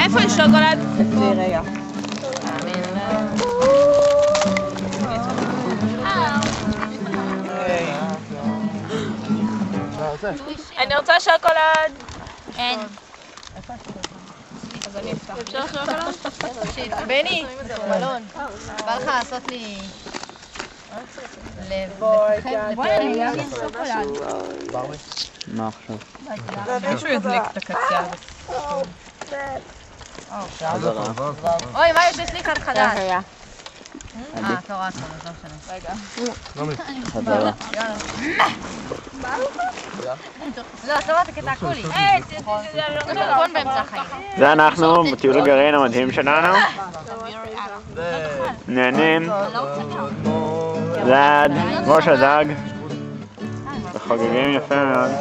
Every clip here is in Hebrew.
איפה יש שוקולד? אצלי רגע. אני רוצה שוקולד. אין. אז אני אפתח. אפשר שוקולד? בני, מלון. בא לך לעשות לי... בואי, אני גם עם שוקולד. מה עכשיו? מישהו ידליק את הקצה. אוי, מה יש לי כאן חדש? אתה רואה עכשיו, אז לא משנה. רגע. חזרה. לא, סבבה, תקעקעו לי. נכון באמצע החיים. זה אנחנו בטיול הגרעין המדהים שלנו. נהנים. זה ראש הדג. וחוגגים יפה מאוד.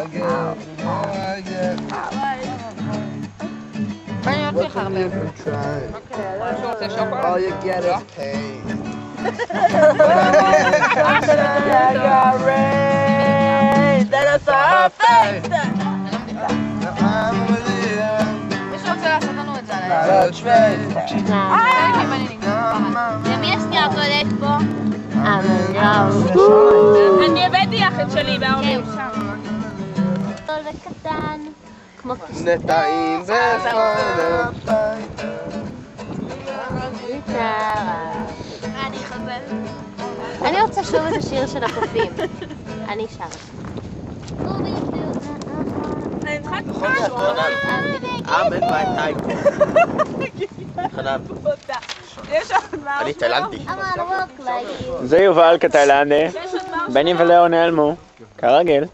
בואי נראות לך הרבה. All you get is pain. מישהו רוצה לעשות לנו את זה למי יש שוקולד פה? אני הבאתי יחד שלי בהורים. גדול וקטן, כמו נטעים בפניו. אני חוזרת. אני רוצה שוב את השיר של הקופים. אני שרה. אני צריכה אמן מהטייפו. חנן. יש עוד מה? אני תאילנדי. I'm on a walk like you. זה יובל כתאילנדי. בני ולאו נעלמו. כרגיל.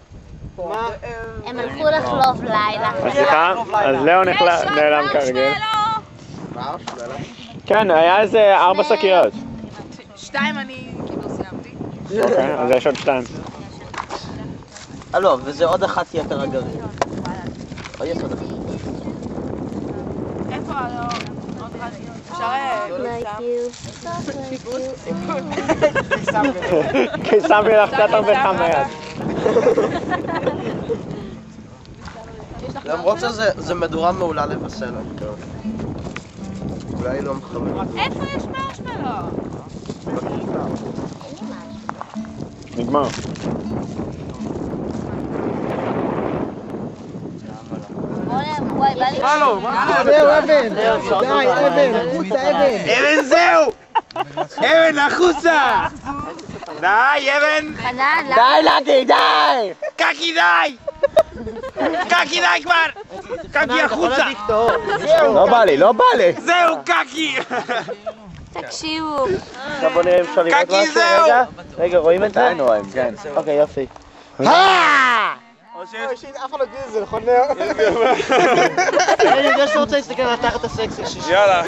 הם הלכו לחלוב לילה. סליחה? אז לאו נעלם כרגיל. כן, היה איזה 4 שקיות. 2 אני כאילו סיימתי. אוקיי, אז יש עוד 2. לא, וזה עוד אחת יקר הגרעין. עוד יקר הגרעין. איפה הלא? עוד אחד. אפשר... Like you. כי שמתי לך קצת הרבה חם ביד. למרות שזה מדורה מעולה לבשל. אולי לא מחמם. איפה יש מרשמלו? נגמר. וואי, בא לי... זהו, אבן! די, אבן! החוצה, אבן! אבן זהו! אבן, החוצה! די, אבן! חנן, די, לדי, די! קקי, די! קקי, די כבר! קקי, החוצה! לא בא לי, לא בא לי. זהו, קקי! תקשיבו. עכשיו בוא נראה אם אפשר לראות קקי, משהו. זהו! רגע, רואים את זה? היינו רואים, כן. אוקיי, יופי. אף אחד לא יודע את זה, נכון נאו? אני יודע שאתה רוצה להסתכל על התחת הסקסי שלי. יאללה,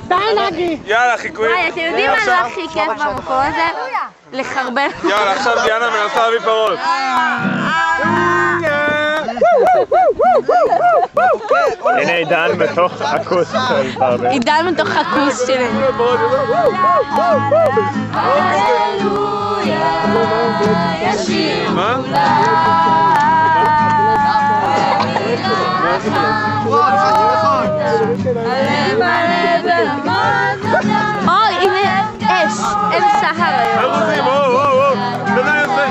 די נגי. יאללה, חיקוי. וואי, אתם יודעים מה לא הכי כיף במקום הזה? לחרבן. יאללה, עכשיו דיאנה מנסה להביא פרות. הנה עידן בתוך הכוס של פרווה. עידן בתוך הכוס שלי. מה? הנה אש, אין סהר היום. הרוסים, או, תודה יפה.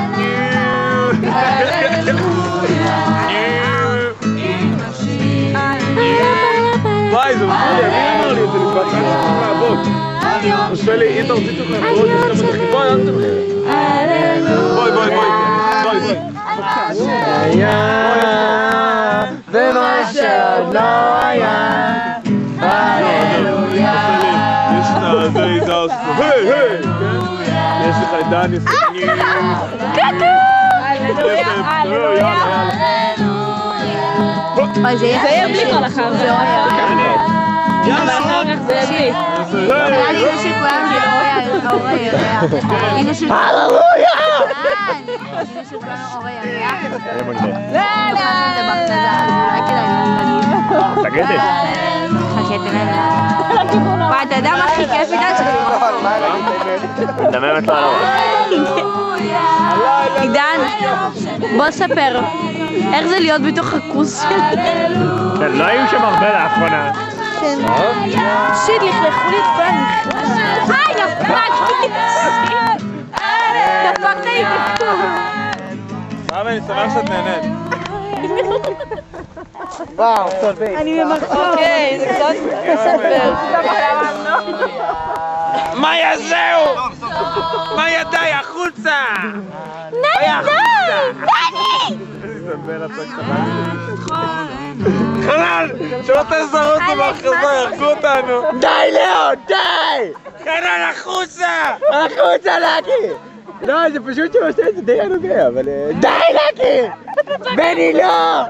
וואי, זה מפריע לי, מי אמר לי את זה לפני שאני לעבוד? הוא שואל לי, אם אתה רוצה שתוך לעבוד, יש כמה דרכים. בואי, אל תדברי. בואי. היה ומה שעוד לא היה. הללויה. יש את זה איזה היי! יש לך את דן, יש לך... אוי, זה יבליך על החר. זה יאללה! נראה לי זה שכולם זה אורי הירח. הנה שכולם... הללויה! הנה שכולם אורי הירח. זה מגניב. זה בקצדה, אולי כדאי. תגידי. חכה, תראה. וואי, אתה יודע מה הכי כיף איתה? מדממת לנו. עידן, בוא ספר. איך זה להיות בתוך הכוס שלי? כן, לא היו שם הרבה לאחרונה. שיט, לכלכו לי את כל הנכנס. דפקתי. דפקת לי בכלום. אני שמח שאת נהנית. וואו, טוב. אני במחזור. אוקיי, זה קצת מספר. מאיה זהו! מאיה די, החוצה! מאיה החוצה! חנן! שלא תעזרו אותי בהכרזה, ירקו אותנו! די לאו, די! חנן החוצה! החוצה לקי! לא, זה פשוט שהוא עושה את זה די הנוגע, אבל... די לקי! בני לא!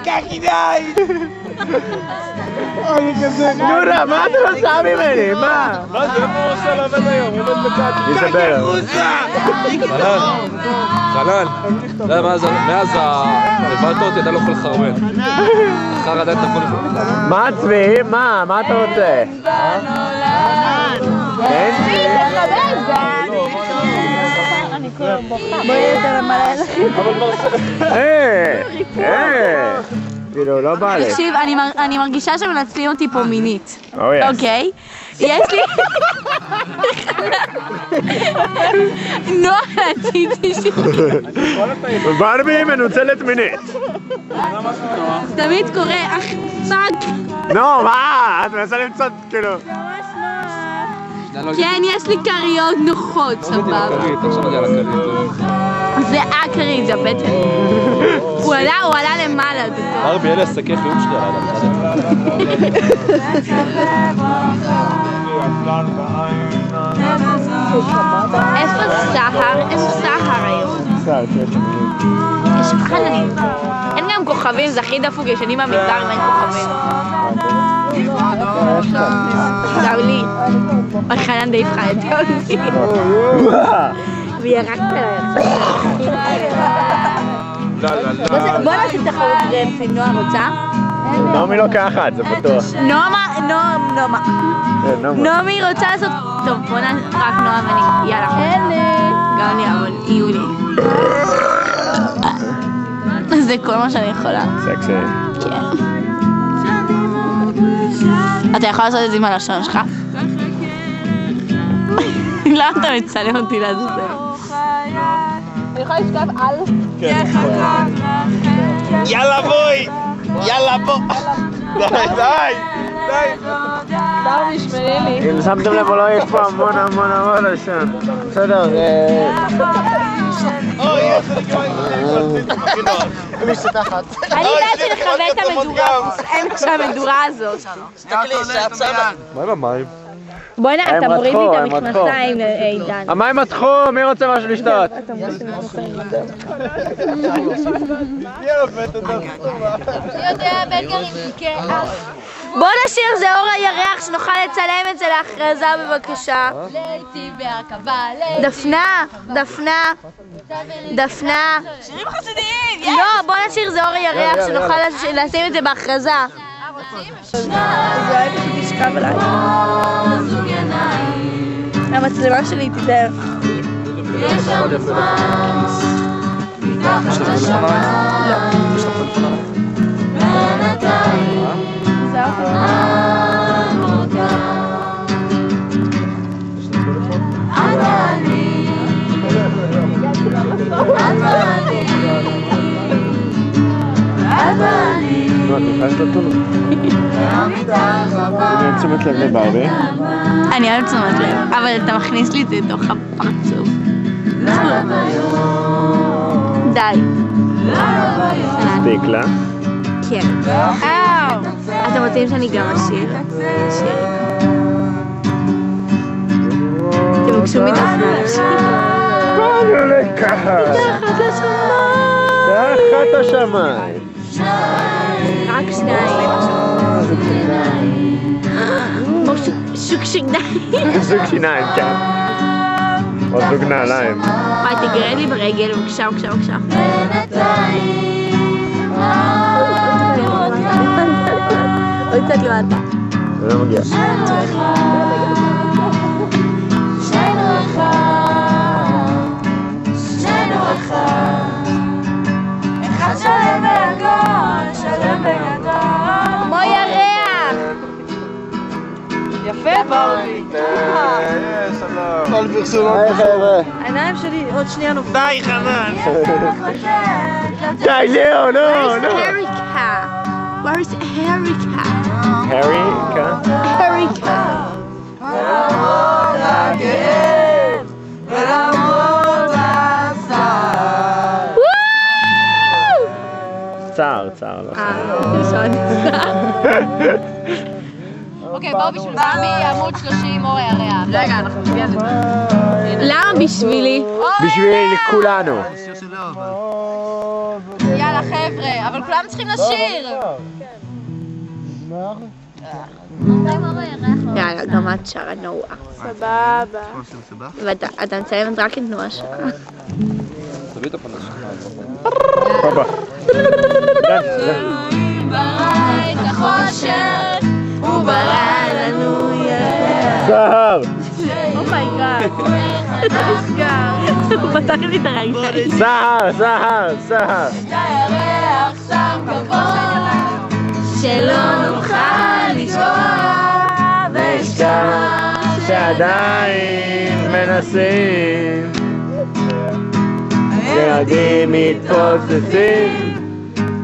קקי די! נורה, מה אתה עושה ממני? מה? מה זה? איפה הוא עושה לעבד היום? הוא עובד בקקי. קקי החוצה! חנן, מאז הבנת אותי, אתה לא יכול לחרמן. אחר עדיין אתה יכול לחרמן. מה צבי? מה אתה רוצה? כן? כאילו, לא בא לי. תקשיב, אני מרגישה שמנצלים אותי פה מינית. אוקיי? יש לי... נועה, רציתי ש... ברבי מנוצלת מינית. תמיד קורה, פאק. נו, מה? את מנסה למצוא, כאילו... כן, יש לי כריות נוחות, סבבה. עכשיו נגיע לכרית. זה הכרית, זה הבטן. הוא עלה למעלה. ברבי, אלה שקי חיום שלי עליי. איפה סהר? איפה סהר היום? יש חננים. אין גם כוכבים, זה הכי דפוק, ישנים במדבר אם אין כוכבים. דאולי. חנן די פחד, דאולי. וירקת עליך. בוא נעשה תחרות גרמפ אם נועה רוצה. נעמי לוקחת, זה בטוח. נעמי רוצה לעשות... טוב, בוא נעשה רק נועה ואני... יאללה. גם לי, אבל יהיו לי. זה כל מה שאני יכולה. סקסי. כן. אתה יכול לעשות את זה עם הלשון שלך? למה אתה מצלם אותי לעזור? אני יכולה לשכב על? יאללה בואי! יאללה בוא! די! דם נשמרי לי. אם שמתם לב או לא, יש פה המון לשון. בסדר, אוי, יש לי כבר... אני יודעת שלכבה את המדורה, אין שהמדורה הזאת. מה עם המים? בוא'נה, הם אתה מוריד רתחו, לי את הם המכנסיים, עידן. המים מתחו, מי רוצה משהו לשתות? יודע, בגרים, כן. בוא נשאיר זה אור הירח שנוכל לצלם את זה להכרזה בבקשה. לעיתים בהרכבה, דפנה. שירים חסידיים! לא, בוא נשאיר זה אור הירח שנוכל לשים את זה בהכרזה. זה אולי פשוט תשכב עליי. המצלמה שלי תיתן. אני תשומת לב לברבי. אני אוהב תשומת לב, אבל אתה מכניס לי את זה לתוך הפרצוף. די. מספיק לה. כן. אתם רוצים שאני גם אשיר? תבקשו מדפנה לשיר. באנו לקחת. תחת השמיים. רק שניים. שוק שיניים. זוג שיניים, כן. או זוג נעליים. וואי, תגרד לי ברגל, בבקשה. עוד קצת למטה. זה לא מגיע. אחד שלם היי חבר'ה. העיניים שלי עוד שנייה נופלת. די חנן! די, ליאו, לא, לא. הריקה? Where is הריקה? הריקה? הריקה. צער, לא אוקיי, בואו בשביל במי, עמוד 30 אור הירח. רגע, אנחנו נגיע לזה. למה בשבילי? בשביל כולנו. יאללה חבר'ה, אבל כולם צריכים לשיר. יאללה, גם את שרה נועה. סבבה. ואתה מציינת רק את נועה שרה. הופה. ברא את החושך, הוא ברא לנו ירח. סהר. אומייגאד. אתה נסגר. הוא פתח לי את הרגליים. סהר. הירח שם גבוה, שלא נוכל לשכוח ושכח שעדיין מנסים, ילדים מתפוצצים,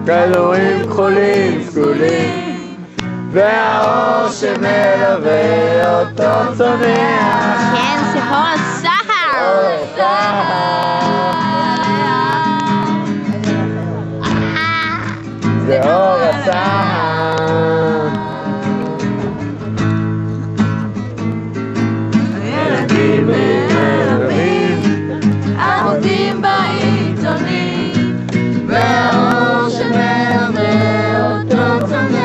כדורים כחולים סגולים, והאור שמלווה אותו צונח. כן, זה אור הסהר. זה אור הסהר. ילדים מלווים, עמודים בעיתונים, והאור שמלווה אותו צונח.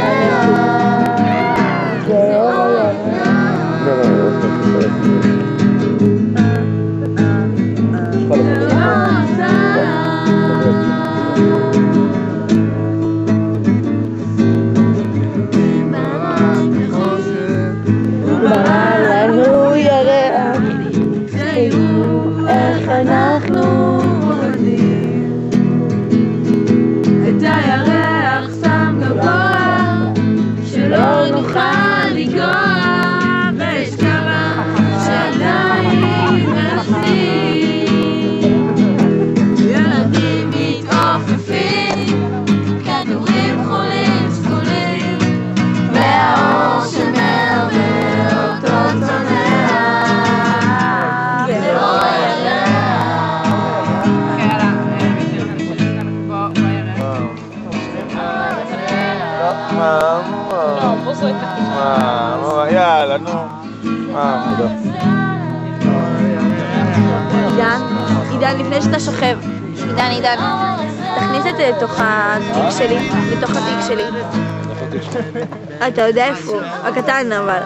זה אור לנו ירח, תראו איך אנחנו עובדים. את הירח שם גבוה, שלא נוכל לגוע, ויש כמה שעדיין מנסים. ילדים מתעופפים, כדורים כחולים סגולים, והאור שמלווה אותו צונח. זה אור הירח. יאללה, נו. עידן, לפני שאתה שוכב, עידן, תכניס את זה לתוך התיק שלי, אתה יודע איפה, הקטן אבל.